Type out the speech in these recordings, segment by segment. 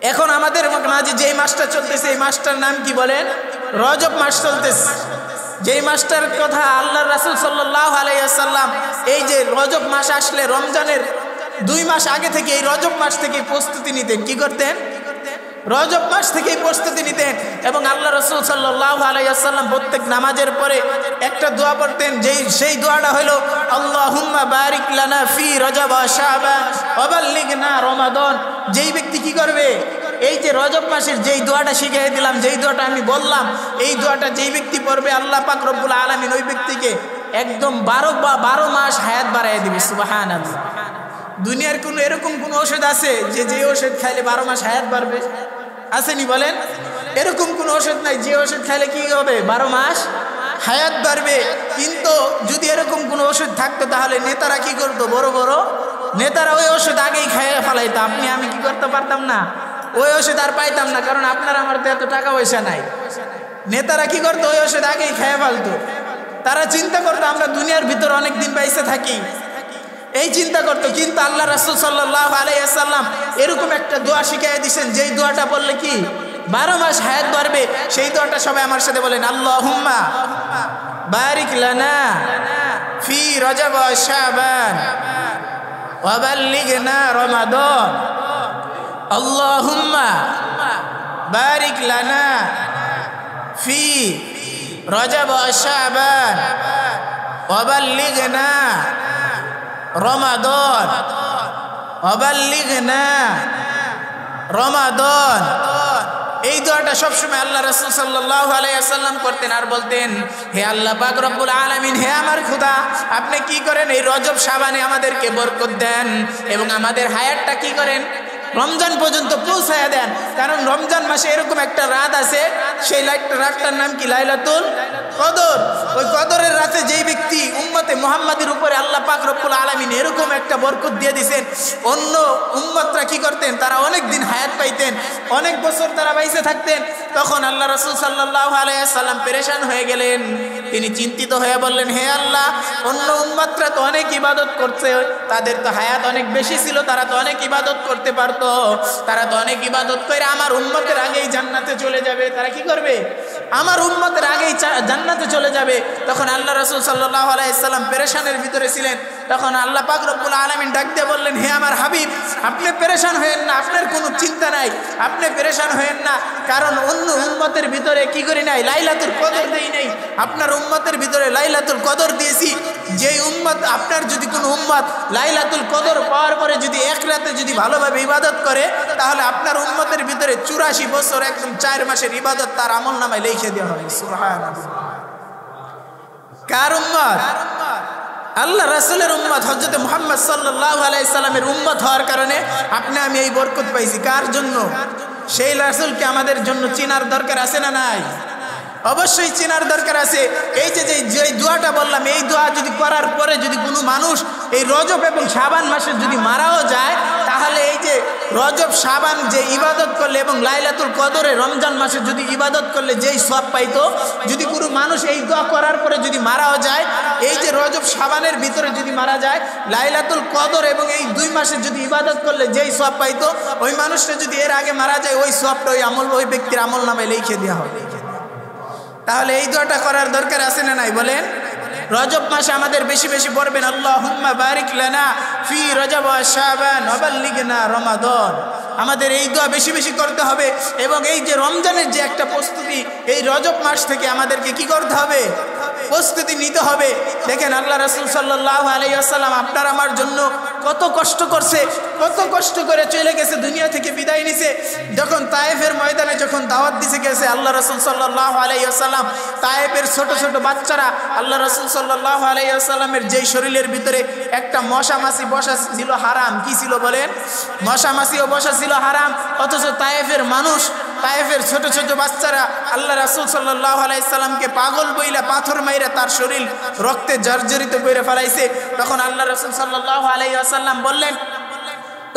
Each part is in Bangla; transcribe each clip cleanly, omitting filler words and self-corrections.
এখন আমাদের মাঝে যেই মাসটা চলতেছে এই মাসটার নাম কি বলেন? রজব মাস চলতেছে। যেই মাসটার কথা আল্লাহ রাসূল সাল্লাল্লাহু আলাইহি ওয়াসাল্লাম এই যে রজব মাস আসলে রমজানের 2 মাস আগে থেকে এই রজব মাস থেকে প্রস্তুতি নিতেন। কি করতেন? রজব মাস থেকেই প্রস্তুতি নিতেন। এবং আল্লাহ রাসূল সাল্লাল্লাহু আলাইহি ওয়াসাল্লাম প্রত্যেক নামাজের পরে একটা দোয়া পড়তেন, সেই দোয়াটা হলো আল্লাহুম্মা বারিক লানা ফি রজব ওয়া শাবান ওয়া বাল্লিগনা রমাদান। যেই ব্যক্তি কি করবে, এই যে রজব মাসের যেই দোয়াটা শিখিয়ে দিলাম, যেই দোয়াটা আমি বললাম, এই দোয়াটা যেই ব্যক্তি পড়বে আল্লাহ পাক রব্বুল আলামিন ওই ব্যক্তিকে একদম 12 মাস হায়াত বাড়াইয়া দিবে। সুবহানাল্লাহ। দুনিয়ার কোনো এরকম কোনো ওষুধ আছে যে ওষুধ খাইলে 12 মাস হায়াত বাড়বে? আসেনি বলেন? এরকম কোনো ওষুধ নাই যে ওষুধ খাইলে কি হবে 12 মাস হায়াত বাড়বে। কিন্তু যদি এরকম কোনো ওষুধ থাকতো তাহলে নেতারা কি করতো? বড় বড় নেতারা ওই ওষুধ আগেই খাইয়ে ফেলাইতো। আমি কি করতে পারতাম না? ওই ওষুধ আর পাইতাম না, কারণ আপনার আমার তো এত টাকা পয়সা নাই। নেতারা কি করতো? ওই ওষুধ আগেই খাইয়ে ফেলতো। তারা চিন্তা করতো আমরা দুনিয়ার ভিতর অনেক দিন বাইসে থাকি, এই চিন্তা করতো। কিন্তু আল্লাহ রাসূল সাল্লাল্লাহু আলাইহি ওয়াসাল্লাম এরকম একটা দোয়া শিখিয়ে দিয়েছেন, যেই দোয়াটা বললে কি 12 মাস হায়াত বাড়বে। সেই দোয়াটা সবাই আমার সাথে বলেন, আল্লাহুম্মা বারিক লানা ফি রজব ওয়া শাবান ওয়া বাল্লিগনা রমাদান। আল্লাহুম্মা বারিক লানা ফি রজব ওয়া শাবান ওয়া বাল্লিগনা রমাদান ওয়া বাল্লিগনা রমাদান। এই দোয়াটা সবসময় আল্লাহ রাসূল সাল্লাল্লাহু আলাইহি ওয়াসাল্লাম করতেন আর বলতেন, হে আল্লাহ পাক রব্বুল আলামিন, হে আমার খোদা, আপনি কি করেন এই রজব শাবানে আমাদেরকে বরকত দেন এবং আমাদের হায়াতটা কি করেন রমজান পর্যন্ত পৌঁছায়া দেন। কারণ রমজান মাসে এরকম একটা রাত আছে, সেই রাতটার নাম কি? লাইলাতুল কদর। ওই কদরের রাতে যেই ব্যক্তি উম্মতে মুহাম্মাদের উপরে আল্লাহ পাক রব্বুল আলামিন এরকম একটা বরকত দিয়ে দিয়েছেন, অন্য উম্মতরা কি করতেন? তারা অনেক দিন হায়াত পাইতেন, অনেক বছর তারা বাইসে থাকতেন। তখন আল্লাহ রাসূল সাল্লাল্লাহু আলাইহি ওয়াসাল্লাম পেরেশান হয়ে গেলেন। তিনি চিন্তিত হয়ে বললেন, হে আল্লাহ, অন্য উম্মতরা তো অনেক ইবাদত করছে, তাদের তো হায়াত অনেক বেশি ছিল, তারা তো অনেক ইবাদত করতে পারতো, তারা তো অনেক ইবাদত করে আমার উম্মতের আগেই জান্নাতে চলে যাবে। তারা কি করবে? আমার উম্মতের আগেই জান্নাতে চলে যাবে। তখন আল্লাহ রাসূল সাল্লাল্লাহু আলাইহি ওয়াসাল্লাম পেরেশানের ভিতরে ছিলেন। তখন আল্লাহ পাক রব্বুল আলামিন ডাক দিয়ে বললেন, হে আমার হাবিব, আপনি পেরেশান হয়েন না, আপনার কোনো চিন্তা নাই, আপনি পেরেশান হয়েন না। কারণ অন্য উম্মতের ভিতরে কি করি নাই? লাইলাতুল কদর দেই নাই। আপনার উম্মতের ভিতরে লাইলাতুল কদর দিয়েছি। যেই উম্মত, আপনার যদি কোনো উম্মত লাইলাতুল কদর পাওয়ার পরে যদি এক রাতে যদি ভালোভাবে ইবাদত করে, তাহলে আপনার উম্মতের ভিতরে 84 বছর একদম 4 মাসের ইবাদত তার আমলনামায় লিখে দেওয়া হবে। সুবহানাল্লাহ। কার উম্মত? আল্লাহ রাসূলের উম্মত, হযরত মুহাম্মদ সাল্লাল্লাহু আলাইহি সাল্লামের উম্মত হওয়ার কারণে আপনি আমি এই বরকত পাইছি। কার জন্য? সেই রাসূলকে আমাদের জন্য চিনার দরকার আছে না নাই? অবশ্যই চেনার দরকার আছে। এই যে দোয়াটা বললাম, এই দোয়া যদি করার পরে যদি কোনো মানুষ এই রজব এবং শাবান মাসে যদি মারাও যায়, তাহলে এই যে রজব শাবান যে ইবাদত করলে এবং লাইলাতুল কদরে রমজান মাসে যদি ইবাদত করলে যেই সওয়াব পাইতো, যদি কোনো মানুষ এই দোয়া করার পরে যদি মারাও যায়, এই যে রজব শাবানের ভিতরে যদি মারা যায়, লাইলাতুল কদর এবং এই 2 মাসে যদি ইবাদত করলে যেই সওয়াব পাইতো, ওই মানুষটা যদি এর আগে মারা যায়, ওই সওয়াবটা ওই ব্যক্তির আমলনামায় লিখে দেওয়া হবে। তাহলে এই দোয়াটা করার দরকার আছে না নাই বলেন? রজব মাসে আমাদের বেশি বেশি পড়বেন, আল্লাহুম্মা বারিক লানা ফি রজব ওয়া শাবান ওয়া বাল্লিগনা রমাদান। আমাদের এই দোয়া বেশি বেশি করতে হবে। এবং এই যে রমজানের যে একটা প্রস্তুতি, এই রজব মাস থেকে আমাদেরকে কি করতে হবে? প্রস্তুতি নিতে হবে। দেখেন আল্লাহ রাসূল সাল্লাল্লাহু আলাইহি ওয়াসাল্লাম আপনার আমার জন্য কত কষ্ট করছে, কত কষ্ট করে চলে গেছে, দুনিয়া থেকে বিদায় নিছে। যখন তায়েফের ময়দানে যখন দাওয়াত দিতে গেছে আল্লাহ রাসূল সাল্লাল্লাহু আলাইহি ওয়াসাল্লাম, তায়েফের ছোট ছোট বাচ্চারা আল্লাহ রাসূল সাল্লাল্লাহু আলাইহি ওয়াসাল্লামের যেই শরীরের ভিতরে একটা মশা মাছি বসা ছিল হারাম। কি ছিল বলেন? মশা মাছিও বসা ছিল হারাম। অথচ তায়েফের মানুষ, তায়েফের ছোট ছোট বাচ্চারা আল্লাহ রাসূল সাল্লাল্লাহু আলাইহি সাল্লামকে পাগল বইলা পাথর মাইরা তার শরীর রক্তে জর্জরিত করে ফেলাইছে। তখন আল্লাহ রাসূল সাল্লাল্লাহু আলাইহি ওয়াসাল্লাম বললেন,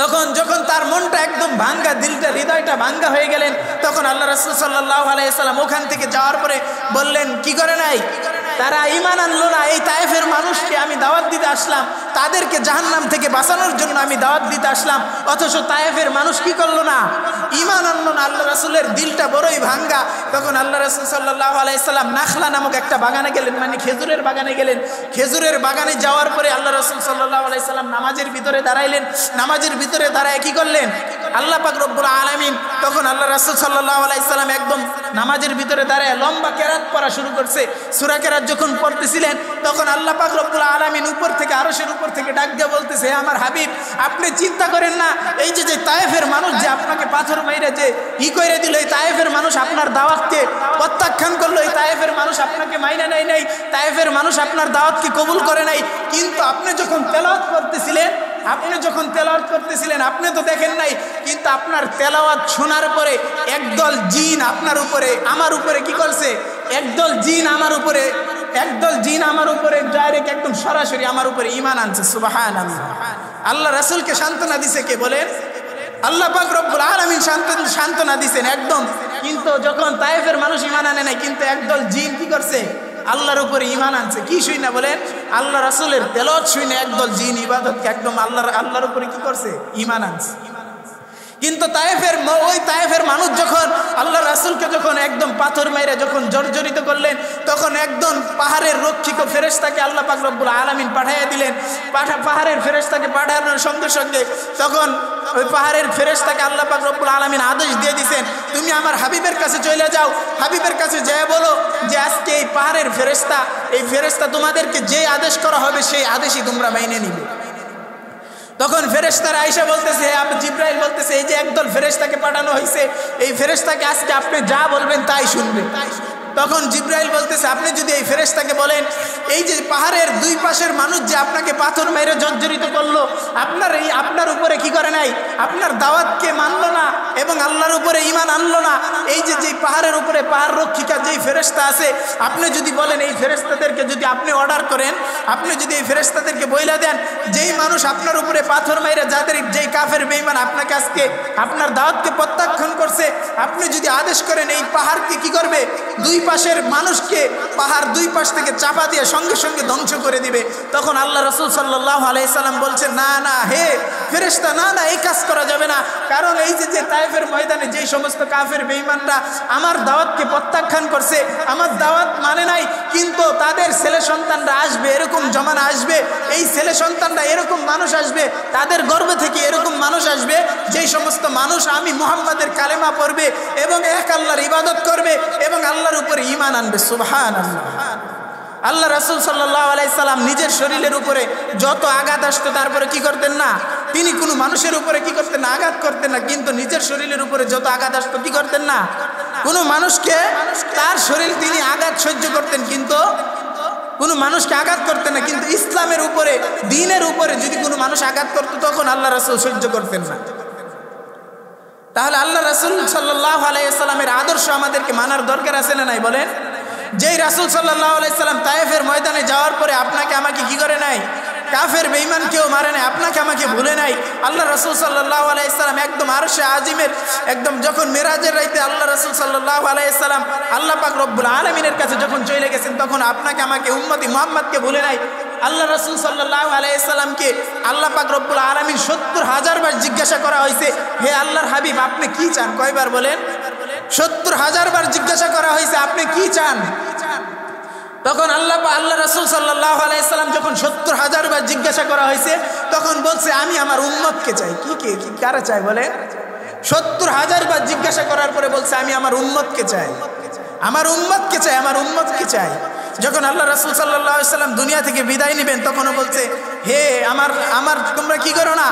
তখন যখন তার মনটা একদম ভাঙ্গা, দিলটা হৃদয়টা ভাঙ্গা হয়ে গেলেন, তখন আল্লাহ রাসূল সাল্লাল্লাহু আলাইহি ওয়াসাল্লাম ওখান থেকে যাওয়ার পরে বললেন, কি করে নাই? তারা ঈমান আনলো না। এই তায়েফের মানুষকে আমি দাওয়াত দিতে আসলাম, তাদেরকে জাহান্নাম থেকে বাঁচানোর জন্য আমি দাওয়াত দিতে আসলাম, অথচ তায়েফের মানুষ কি করলো না? ঈমান আনলো না। আল্লাহ রাসূলের দিলটা বড়ই ভাঙ্গা। তখন আল্লাহ রাসূল সাল্লাল্লাহু আলাইহি সাল্লাম নাখলা নামক একটা বাগানে গেলেন, মানে খেজুরের বাগানে গেলেন। খেজুরের বাগানে যাওয়ার পরে আল্লাহ রাসূল সাল্লাল্লাহু আলাইহি সাল্লাম নামাজের ভিতরে দাঁড়াইলেন। নামাজের ভিতরে দাঁড়ায় কি করলেন? আল্লাহ পাক রব্বুল আলামিন, তখন আল্লাহ রাসূল সাল্লাল্লাহু আলাইহি সাল্লাম একদম নামাজের ভিতরে দাঁড়ায় লম্বা কেরাত পড়া শুরু করছে। সূরা কেরাত যখন পড়তেছিলেন তখন আল্লাহ পাক রব্বুল আলামিন উপর থেকে, আরশের উপর থেকে ডাক দিয়ে বলতেছে, হে আমার হাবিব, আপনি চিন্তা করেন না, এই যে তায়েফের মানুষ যে আপনাকে পাথর মাইরে যে করে দিল, এই তায়েফের মানুষ আপনার দাওয়াতকে প্রত্যাখ্যান করলো, এই তায়েফের মানুষ আপনাকে মাইনা নেয় নাই, তায়েফের মানুষ আপনার দাওয়াতকে কবুল করে নাই। কিন্তু আপনি যখন তেলাওয়াত করতেছিলেন, আপনি তো দেখেন নাই, কিন্তু আপনার তেলাওয়াত শোনার পরে একদল জিন আপনার উপরে, আমার উপরে কি করছে? একদল জিন আমার উপরে ডাইরেক্ট একদম সরাসরি আমার উপরে ঈমান আনছে। সুবহানাল্লাহ। আল্লাহ রাসূলকে সান্ত্বনা দিছে কে বলেন? আল্লাহ পাক রব্বুল আলামিন সান্ত্বনা দিছেন একদম। কিন্তু যখন তায়েফের মানুষ ঈমান আনে নাই, কিন্তু একদল জিন কি করছে? আল্লাহর উপরে ঈমান আনছে। কি শুই না বলেন? আল্লাহ রাসূলের তেলাওয়াত শুই না একদল জিন ইবাদতকে একদম আল্লাহর উপরে কি করছে? ঈমান আনছে। কিন্তু ওই তায়েফের মানুষ যখন আল্লাহ রাসূলকে যখন একদম পাথর মেরে যখন জর্জরিত করলেন, তখন একদম পাহাড়ের রক্ষিক ফেরেশতাকে আল্লাহ পাক রব্বুল আলামিন পাঠিয়ে দিলেন। পাহাড়ের ফেরেশতাকে পাঠানোর সঙ্গে সঙ্গে তখন ওই পাহাড়ের ফেরেশতাকে আল্লাহ পাক রব্বুল আলামিন আদেশ দিয়ে দিয়েছেন, তুমি আমার হাবিবের কাছে চলে যাও, হাবিবের কাছে যেয়ে বলো যে আজকে এই পাহাড়ের ফেরেশতা তোমাদেরকে যে আদেশ করা হবে সেই আদেশই তোমরা মেনে নিবে। তখন ফেরেশতারা আয়েশা বলতেছে, জিবরাইল বলতেছে, এই যে একদল ফেরেশতাকে পাঠানো হয়েছে, এই ফেরেশতাকে আজকে আপনি যা বলবেন তাই শুনবে। তখন জিবরাইল বলতেছে, আপনি যদি এই ফেরেশতাকে বলেন, এই যে পাহাড়ের দুই পাশের মানুষ যে আপনাকে পাথর মেরে জর্জরিত করলো, আপনার উপরে কি করে নাই? আপনার দাওয়াতকে মানলো না এবং আল্লাহর উপরে ঈমান আনলো না। এই যে পাহাড়ের উপরে পাহাড় রক্ষিকা যেই ফেরেশতা আছে, আপনি যদি বলেন, এই ফেরেশতাদেরকে যদি আপনি অর্ডার করেন, আপনি যদি এই ফেরেশতাদেরকে বইলা দেন, যেই মানুষ আপনার উপরে পাথর মেরে, যেই কাফের বেঈমান আপনাকে আজকে আপনার দাওয়াতকে প্রত্যাখ্যান করছে, আপনি যদি আদেশ করেন এই পাহাড়কে কি করবে? দুই পাশের মানুষকে পাহাড় দুই পাশ থেকে চাপা দিয়ে সঙ্গে সঙ্গে ধ্বংস করে দিবে। তখন আল্লাহ রাসূল সাল্লাল্লাহু আলাইহি সাল্লাম বলছেন, না না হে ফেরেশতা, না না, এই কাজ করা যাবে না। কারণ এই যে তায়েফের ময়দানে যেই সমস্ত কাফের বেঈমানরা আমার দাওয়াতকে প্রত্যাখ্যান করছে, আমার দাওয়াত মানে নাই, কিন্তু তাদের ছেলে সন্তানরা আসবে, এরকম জমানা আসবে, এই ছেলে সন্তানরা এরকম মানুষ আসবে, তাদের গর্ভ থেকে এরকম মানুষ আসবে, যেই সমস্ত মানুষ আমি মুহাম্মাদের কালেমা পড়বে এবং এক আল্লাহর ইবাদত করবে এবং আল্লাহর উপরে ঈমান আনবে। সুবহানাল্লাহ। আল্লাহ রাসূল সাল্লাল্লাহু আলাইহি সাল্লাম নিজের শরীরের উপরে যত আঘাত আসতো তারপরে কি করতেন না? তিনি কোনো মানুষের উপরে কি করতেন না? আঘাত করতেন না। কিন্তু নিজের শরীরের উপরে যত আঘাত আসতো কি করতেন না? কোনো মানুষকে তার শরীর তিনি আঘাত সহ্য করতেন, কিন্তু কোনো মানুষকে আঘাত করতেন না। কিন্তু ইসলামের উপরে, দ্বীনের উপরে যদি কোনো মানুষ আঘাত করতো তখন আল্লাহ রাসূল সহ্য করতেন না। তাহলে আল্লাহ রাসূল সাল্লাল্লাহু আলাইহি সাল্লামের আদর্শ আমাদেরকে মানার দরকার আছে না নাই বলেন? যেই রাসূল সাল্লাল্লাহু আলাইহি সাল্লাম তায়েফের ময়দানে যাওয়ার পরে আপনাকে আমাকে কি করে নাই? কাফের বেঈমান কেউ মারে নাই, আপনাকে আমাকে ভুলে নাই। আল্লাহ রাসূল সাল্লাল্লাহু আলাইহি সাল্লাম একদম আরশে আজিমের একদম যখন মেরাজের রাইতে আল্লাহ রাসূল সাল্লাল্লাহু আলাইহি সাল্লাম আল্লাহ পাক রব্বুল আলামিনের কাছে যখন চলে গেছেন, তখন আপনাকে আমাকে উম্মতি মুহাম্মদকে ভুলে নাই। আল্লাহ রাসূল সাল্লাল্লাহু আলাইহি সাল্লামকে আল্লাহ পাক রব্বুল আলামিন ৭০,০০০ বার জিজ্ঞাসা করা হয়েছে, হে আল্লাহর হাবিব আপনি কি চান? কয়বার বলেন? ৭০,০০০ বার জিজ্ঞাসা করা হয়েছে, আপনি কি চান? তখন আল্লাহ রাসূল সাল্লাল্লাহু আলাইহি সাল্লাম যখন ৭০,০০০ বার জিজ্ঞাসা করা হয়েছে, তখন বলছে আমি আমার উম্মতকে চাই। কি কারা চাই বলে? ৭০,০০০ বার জিজ্ঞাসা করার পরে বলছে আমি আমার উম্মতকে চাই, আমার উম্মতকে চাই, আমার উম্মতকে চাই। যখন আল্লাহ রাসূল সাল্লাল্লাহু আলাইহি সাল্লাম দুনিয়া থেকে বিদায় নেবেন, তখনও বলছে হে আমার তোমরা কি করো না?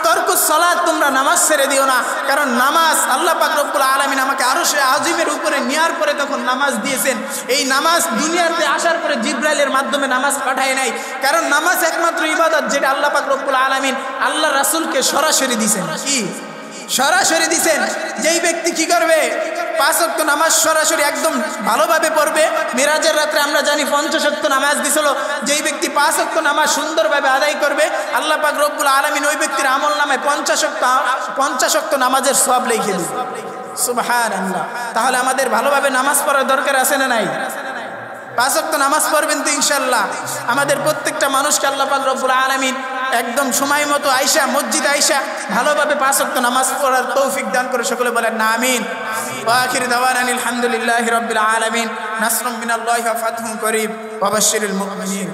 তরকুস সালাত, তোমরা নামাজ ছেড়ে দিও না। কারণ নামাজ আল্লাহ পাক রব্বুল আলামিন আমাকে আরশে আজিমের উপরে নেওয়ার পরে তখন নামাজ দিয়েছেন। এই নামাজ দুনিয়াতে আসার পরে জিবরাইলের মাধ্যমে নামাজ পাঠায় নাই। কারণ নামাজ একমাত্র ইবাদত যেটা আল্লাহ পাক রব্বুল আলামিন আল্লাহ রাসূলকে সরাসরি দিয়েছেন। কি সরাসরি দিয়েছেন? যেই ব্যক্তি কি করবে? ৫ ওয়াক্ত নামাজ সরাসরি একদম ভালোভাবে পড়বে। মিরাজের রাত্রে আমরা জানি ৫০ ওয়াক্ত নামাজ দিছিল। যেই ব্যক্তি ৫ ওয়াক্ত নামাজ সুন্দরভাবে আদায় করবে, আল্লাহ পাক রব্বুল আলামিন ওই ব্যক্তির আমল নামায় ৫০ ওয়াক্ত নামাজের সওয়াব লিখে দিবে। সুবহানাল্লাহ। তাহলে আমাদের ভালোভাবে নামাজ পড়ার দরকার আছে না নাই? 5 ওয়াক্ত নামাজ পড়বেন তো ইনশাআল্লাহ। আমাদের প্রত্যেকটা মানুষকে আল্লাহ পাক রব্বুল আলামিন একদম সময় মতো আইসা মসজিদ আইসা ভালোভাবে 5 ওয়াক্ত নামাজ পড়ার তৌফিক দান করে সকলে বলেন না আমিন। ওয়া আখির দাওয়ানা আলহামদুলিল্লাহি রাব্বিল আলামিন। নাসরুম মিনাল্লাহি ওয়া ফাতহুন করিব ওয়া বাশশিরিল মুমিনিন।